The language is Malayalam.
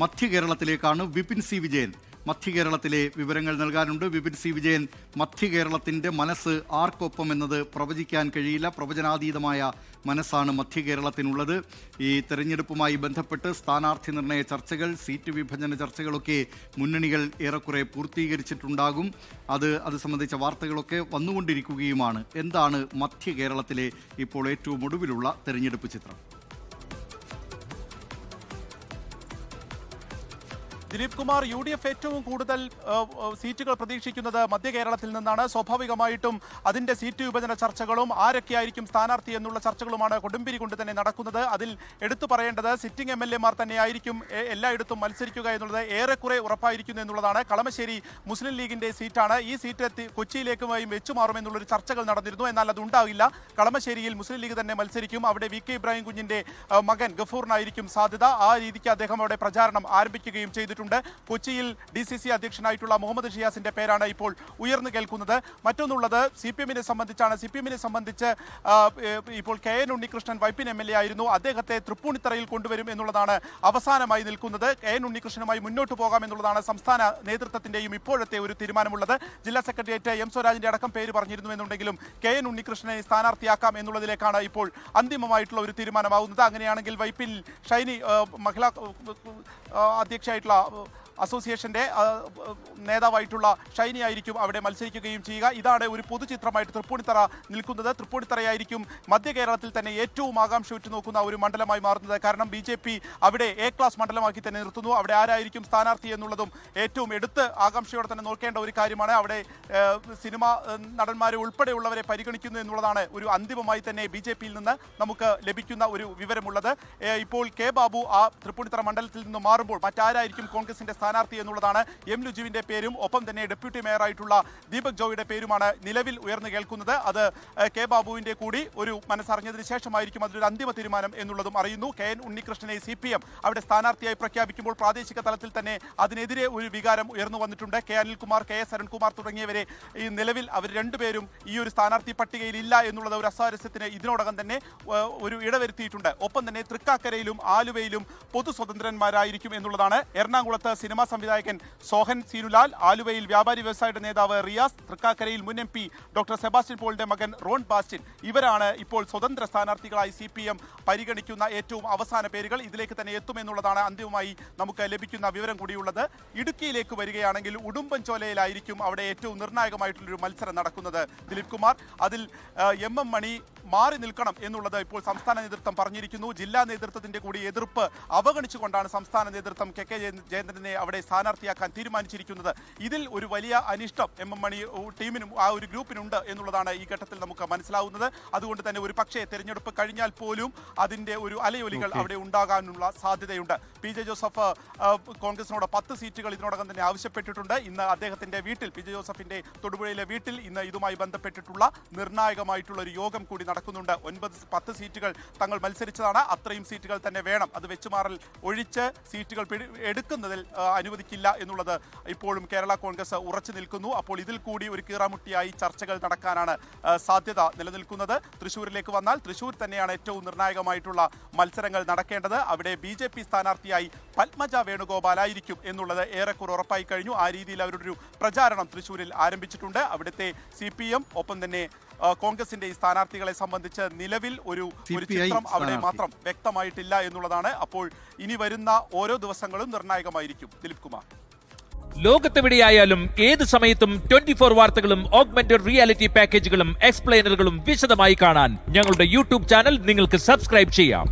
മധ്യ കേരളത്തിലേക്കാണ്. വിപിൻ സി വിജയൻ മധ്യ കേരളത്തിലെ വിവരങ്ങൾ നൽകാനുണ്ട്. വിപിൻ സി വിജയൻ, മധ്യ കേരളത്തിൻ്റെ മനസ്സ് ആർക്കൊപ്പം എന്നത് പ്രവചിക്കാൻ കഴിയില്ല. പ്രവചനാതീതമായ മനസ്സാണ് മധ്യ കേരളത്തിനുള്ളത്. ഈ തെരഞ്ഞെടുപ്പുമായി ബന്ധപ്പെട്ട് സ്ഥാനാർത്ഥി നിർണയ ചർച്ചകൾ, സീറ്റ് വിഭജന ചർച്ചകളൊക്കെ മുന്നണികൾ ഏറെക്കുറെ പൂർത്തീകരിച്ചിട്ടുണ്ടാകും. അത് സംബന്ധിച്ച വാർത്തകളൊക്കെ വന്നുകൊണ്ടിരിക്കുകയുമാണ്. എന്താണ് മധ്യ കേരളത്തിലെ ഇപ്പോൾ ഏറ്റവും ഒടുവിലുള്ള തെരഞ്ഞെടുപ്പ് ചിത്രം? ദിലീപ് കുമാർ, UDF ഏറ്റവും കൂടുതൽ സീറ്റുകൾ പ്രതീക്ഷിക്കുന്നത് മധ്യ കേരളത്തിൽ നിന്നാണ്. സ്വാഭാവികമായിട്ടും അതിന്റെ സീറ്റ് വിഭജന ചർച്ചകളും ആരൊക്കെയായിരിക്കും സ്ഥാനാർത്ഥി എന്നുള്ള ചർച്ചകളുമാണ് കൊടുമ്പിരി കൊണ്ട് തന്നെ നടക്കുന്നത്. അതിൽ എടുത്തു പറയേണ്ടത് സിറ്റിംഗ് MLA മാർ തന്നെയായിരിക്കും എല്ലായിടത്തും മത്സരിക്കുക എന്നുള്ളത് ഏറെക്കുറെ ഉറപ്പായിരിക്കുന്നു എന്നുള്ളതാണ്. കളമശ്ശേരി മുസ്ലിം ലീഗിന്റെ സീറ്റാണ്. ഈ സീറ്റ് കൊച്ചിയിലേക്കുമായി വെച്ചുമാറുമെന്നുള്ളൊരു ചർച്ചകൾ നടന്നിരുന്നു. എന്നാൽ അതുണ്ടാകില്ല. കളമശ്ശേരിയിൽ മുസ്ലിം ലീഗ് തന്നെ മത്സരിക്കും. അവിടെ VK ഇബ്രാഹിം കുഞ്ഞിന്റെ മകൻ ഗഫൂറിനായിരിക്കും സാധ്യത. ആ രീതിക്ക് അദ്ദേഹം അവിടെ പ്രചാരണം ആരംഭിക്കുകയും ചെയ്തിട്ടുണ്ട്. കൊച്ചിയിൽ DCC അധ്യക്ഷനായിട്ടുള്ള മുഹമ്മദ് ഷിയാസിന്റെ പേരാണ് ഇപ്പോൾ ഉയർന്നു കേൾക്കുന്നത്. മറ്റൊന്നുള്ളത് CPM-നെ സംബന്ധിച്ചാണ്. CPM-നെ സംബന്ധിച്ച് ഇപ്പോൾ KN ഉണ്ണികൃഷ്ണൻ വൈപ്പിൻ MLA ആയിരുന്നു. അദ്ദേഹത്തെ തൃപ്പൂണിത്തറയിൽ കൊണ്ടുവരും എന്നുള്ളതാണ് അവസാനമായി നിൽക്കുന്നത്. KN ഉണ്ണികൃഷ്ണനുമായി മുന്നോട്ട് പോകാം എന്നുള്ളതാണ് സംസ്ഥാന നേതൃത്വത്തിന്റെയും ഇപ്പോഴത്തെ ഒരു തീരുമാനമുള്ളത്. ജില്ലാ സെക്രട്ടേറിയറ്റ് M സ്വരാജിന്റെ അടക്കം പേര് പറഞ്ഞിരുന്നു എന്നുണ്ടെങ്കിലും KN ഉണ്ണികൃഷ്ണനെ സ്ഥാനാർത്ഥിയാക്കാം എന്നുള്ളതിലേക്കാണ് ഇപ്പോൾ അന്തിമമായിട്ടുള്ള ഒരു തീരുമാനമാകുന്നത്. അങ്ങനെയാണെങ്കിൽ വൈപ്പിൻ ഷൈനി മഹിളാ അധ്യക്ഷയായിട്ടുള്ള അസോസിയേഷന്റെ നേതാവായിട്ടുള്ള ഷൈനി ആയിരിക്കും അവിടെ മത്സരിക്കുകയും ചെയ്യുക. ഇതാണ് ഒരു പൊതുചിത്രമായിട്ട് തൃപ്പൂണിത്തറ നിൽക്കുന്നത്. തൃപ്പൂണിത്തറയായിരിക്കും മധ്യ കേരളത്തിൽ തന്നെ ഏറ്റവും ആകാംക്ഷ ഉറ്റുനോക്കുന്ന ഒരു മണ്ഡലമായി മാറുന്നത്. കാരണം BJP അവിടെ A ക്ലാസ് മണ്ഡലമാക്കി തന്നെ നിർത്തുന്നു. അവിടെ ആരായിരിക്കും സ്ഥാനാർത്ഥി എന്നുള്ളതും ഏറ്റവും എടുത്ത് ആകാംക്ഷയോടെ തന്നെ നോക്കേണ്ട ഒരു കാര്യമാണ്. അവിടെ സിനിമാ നടന്മാരെ ഉൾപ്പെടെയുള്ളവരെ പരിഗണിക്കുന്നു എന്നുള്ളതാണ് ഒരു അന്തിമമായി തന്നെ BJP-യിൽ നിന്ന് നമുക്ക് ലഭിക്കുന്ന ഒരു വിവരമുള്ളത്. ഇപ്പോൾ K ബാബു ആ തൃപ്പൂണിത്തറ മണ്ഡലത്തിൽ നിന്ന് മാറുമ്പോൾ മറ്റാരായിരിക്കും കോൺഗ്രസിന്റെ സ്ഥാനാർത്ഥി എന്നുള്ളതാണ്. M ലുജുവിന്റെ പേരും ഒപ്പം തന്നെ ഡെപ്യൂട്ടി മേയറായിട്ടുള്ള ദീപക് ജോയിയുടെ പേരുമാണ് നിലവിൽ ഉയർന്നു കേൾക്കുന്നത്. അത് K ബാബുവിന്റെ കൂടി ഒരു മനസ്സറിഞ്ഞതിന് ശേഷമായിരിക്കും അതിലൊരു അന്തിമ തീരുമാനം എന്നുള്ളതും അറിയുന്നു. KN ഉണ്ണികൃഷ്ണനെ CPM അവിടെ സ്ഥാനാർത്ഥിയായി പ്രഖ്യാപിക്കുമ്പോൾ പ്രാദേശിക തലത്തിൽ തന്നെ അതിനെതിരെ ഒരു വികാരം ഉയർന്നു വന്നിട്ടുണ്ട്. K അനിൽകുമാർ, KS അരുൺകുമാർ തുടങ്ങിയവരെ ഈ നിലവിൽ അവർ രണ്ടുപേരും ഈ ഒരു സ്ഥാനാർത്ഥി പട്ടികയിൽ ഇല്ല എന്നുള്ളത് ഒരു അസ്വാരസ്യത്തിന് ഇതിനോടകം തന്നെ ഒരു ഇടവരുത്തിയിട്ടുണ്ട്. ഒപ്പം തന്നെ തൃക്കാക്കരയിലും ആലുവയിലും പൊതു സ്വതന്ത്രന്മാരായിരിക്കും എന്നുള്ളതാണ്. എറണാകുളത്ത് സിനിമാ സംവിധായകൻ സോഹൻ സീനുലാൽ, ആലുവയിൽ വ്യാപാരി വ്യവസായിയുടെ നേതാവ് റിയാസ്, തൃക്കാക്കരയിൽ മുൻ MP ഡോക്ടർ സെബാസ്റ്റ്യൻ പോളിന്റെ മകൻ റോൺ ബാസ്റ്റിൻ, ഇവരാണ് ഇപ്പോൾ സ്വതന്ത്ര സ്ഥാനാർത്ഥികളായി CPM പരിഗണിക്കുന്ന ഏറ്റവും അവസാന പേരുകൾ. ഇതിലേക്ക് തന്നെ എത്തുമെന്നുള്ളതാണ് അന്തിമമായി നമുക്ക് ലഭിക്കുന്ന വിവരം കൂടിയുള്ളത്. ഇടുക്കിയിലേക്ക് വരികയാണെങ്കിൽ ഉടുമ്പൻചോലയിലായിരിക്കും അവിടെ ഏറ്റവും നിർണായകമായിട്ടുള്ളൊരു മത്സരം നടക്കുന്നത്. ദിലീപ് കുമാർ, അതിൽ MM മണി മാറി നിൽക്കണം എന്നുള്ളത് ഇപ്പോൾ സംസ്ഥാന നേതൃത്വം പറഞ്ഞിരിക്കുന്നു. ജില്ലാ നേതൃത്വത്തിന്റെ കൂടി എതിർപ്പ് അവഗണിച്ചുകൊണ്ടാണ് സംസ്ഥാന നേതൃത്വം KK ജയേന്ദ്രനെ അവിടെ സ്ഥാനാർത്ഥിയാക്കാൻ തീരുമാനിച്ചിരിക്കുന്നത്. ഇതിൽ ഒരു വലിയ അനിഷ്ടം MM മണി ടീമിനും ആ ഒരു ഗ്രൂപ്പിനുണ്ട് എന്നുള്ളതാണ് ഈ ഘട്ടത്തിൽ നമുക്ക് മനസ്സിലാവുന്നത്. അതുകൊണ്ട് തന്നെ ഒരു പക്ഷേ തെരഞ്ഞെടുപ്പ് കഴിഞ്ഞാൽ പോലും അതിന്റെ ഒരു അലയൊലികൾ അവിടെ ഉണ്ടാകാനുള്ള സാധ്യതയുണ്ട്. PJ ജോസഫ് കോൺഗ്രസിനോട് 10 സീറ്റുകൾ ഇതിനോടകം തന്നെ ആവശ്യപ്പെട്ടിട്ടുണ്ട്. ഇന്ന് അദ്ദേഹത്തിന്റെ വീട്ടിൽ, PJ ജോസഫിന്റെ തൊടുപുഴയിലെ വീട്ടിൽ ഇന്ന് ഇതുമായി ബന്ധപ്പെട്ടിട്ടുള്ള നിർണായകമായിട്ടുള്ള ഒരു യോഗം കൂടി നടക്കുന്നുണ്ട്. 9-10 സീറ്റുകൾ തങ്ങൾ മത്സരിച്ചതാണ്. അത്രയും സീറ്റുകൾ തന്നെ വേണം. അത് വെച്ചുമാറൽ ഒഴിച്ച് സീറ്റുകൾ എടുക്കുന്നതിൽ അനുവദിക്കില്ല എന്നുള്ളത് ഇപ്പോഴും കേരള കോൺഗ്രസ് ഉറച്ചു നിൽക്കുന്നു. അപ്പോൾ ഇതിൽ കൂടി ഒരു കീറാമുട്ടിയായി ചർച്ചകൾ നടക്കാനാണ് സാധ്യത നിലനിൽക്കുന്നത്. തൃശ്ശൂരിലേക്ക് വന്നാൽ തൃശ്ശൂർ തന്നെയാണ് ഏറ്റവും നിർണായകമായിട്ടുള്ള മത്സരങ്ങൾ നടക്കേണ്ടത്. അവിടെ BJP സ്ഥാനാർത്ഥിയായി പത്മജ വേണുഗോപാലായിരിക്കും എന്നുള്ളത് ഏറെക്കുറെ ഉറപ്പായി കഴിഞ്ഞു. ആ രീതിയിൽ അവരുടെ ഒരു പ്രചാരണം തൃശ്ശൂരിൽ ആരംഭിച്ചിട്ടുണ്ട്. അവിടുത്തെ CPM ഒപ്പം തന്നെ കോൺഗ്രസിന്റെ ഈ സ്ഥാനാർത്ഥികളെ സംബന്ധിച്ച് നിലവിൽ ഒരു ചിത്രം അവിടെ മാത്രം വ്യക്തമായിട്ടില്ല എന്നുള്ളതാണ്. അപ്പോൾ ഇനി വരുന്ന ഓരോ ദിവസങ്ങളും നിർണായകമായിരിക്കും. ദിലീപ് കുമാർ, ലോകത്തെവിടെയായാലും ഏത് സമയത്തും 24 വാർത്തകളും ഓഗ്മെന്റഡ് റിയാലിറ്റി പാക്കേജുകളും എക്സ്പ്ലെയിനറുകളും വിശദമായി കാണാൻ ഞങ്ങളുടെ YouTube ചാനൽ നിങ്ങൾക്ക് സബ്സ്ക്രൈബ് ചെയ്യാം.